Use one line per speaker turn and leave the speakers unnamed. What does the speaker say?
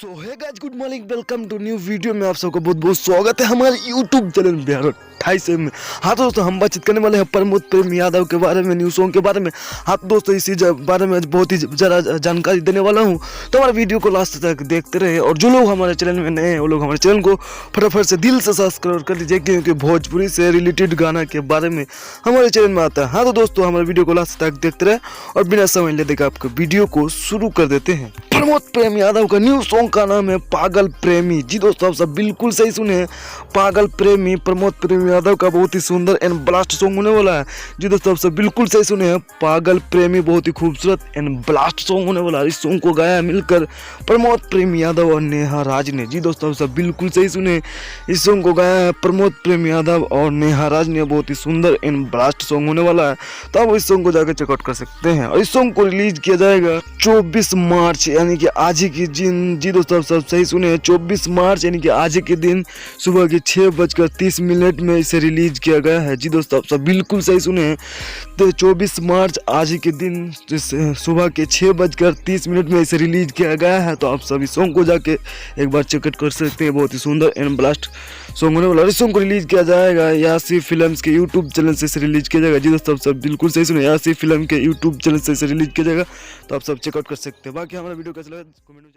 So hi guys, good morning, welcome to new video में आप सबका बहुत बहुत स्वागत है हमारे यूट्यूब चैनल बिहार 28 में। हाँ दोस्तों, हम बातचीत करने वाले हैं प्रमोद प्रेम यादव के बारे में, न्यू सॉन्ग के बारे में। हाँ दोस्तों, इसी बारे में बहुत ही ज़रा जानकारी देने वाला हूँ, तो हमारे वीडियो को लास्ट तक देखते रहे। और जो लोग हमारे चैनल में नए हैं वो लोग हमारे चैनल को फटाफट से दिल से सब्सक्राइब कर लीजिए, क्योंकि भोजपुरी से रिलेटेड गाना के बारे में हमारे चैनल में आता है। हाँ तो दोस्तों, हमारे वीडियो को लास्ट तक देखते रहे और बिना समय लेते देकर आपको वीडियो को शुरू कर देते हैं। प्रमोद प्रेम यादव का न्यू सॉन्ग का नाम है पागल प्रेमी। जी दोस्तों, आप सब बिल्कुल सही सुने हैं, पागल प्रेमी। प्रमोद प्रेम यादव का बहुत ही सुंदर एंड ब्लास्ट सॉन्ग होने वाला है। जी दोस्तों, आप सब बिल्कुल सही सुने हैं, पागल प्रेमी बहुत ही खूबसूरत एंड ब्लास्ट सॉन्ग होने वाला है। इस सॉन्ग को गाया है मिलकर प्रमोद प्रेम यादव और नेहा राज ने। जी दोस्तों, आप सब बिल्कुल सही सुने, इस सॉन्ग को गाया है प्रमोद प्रेम यादव और नेहा राज ने। बहुत ही सुंदर एंड ब्लास्ट सॉन्ग होने वाला है, तो आप इस सॉन्ग को जाकर चेकआउट कर सकते हैं। और इस सॉन्ग को रिलीज किया जाएगा 24 मार्च यानी कि आज ही के दिन। जी दोस्तों, आप सब सही सुने, 24 मार्च यानी कि आज ही के दिन सुबह के 6:30 में इसे रिलीज किया गया है। जी दोस्तों, आप सब बिल्कुल सही सुने हैं, तो 24 मार्च आज ही के दिन सुबह के 6:30 में इसे रिलीज किया गया है। तो आप सभी सॉन्ग को जाके एक बार चेकआउट कर सकते हैं। बहुत ही सुंदर एंड ब्लास्ट सॉन्ग होने वाला है। इस सॉन्ग को रिलीज किया जाएगा यासी फिल्म्स के यूट्यूब चैनल से इसे रिलीज किया जाएगा। जी दोस्तों, आप सब बिल्कुल सही सुने, यासी फिल्म के यूट्यूब चैनल से इसे रिलीज किया जाएगा, तो आप सब चेकआउट कर सकते हैं। बाकी हमारा वीडियो कैसा लगा कमेंट में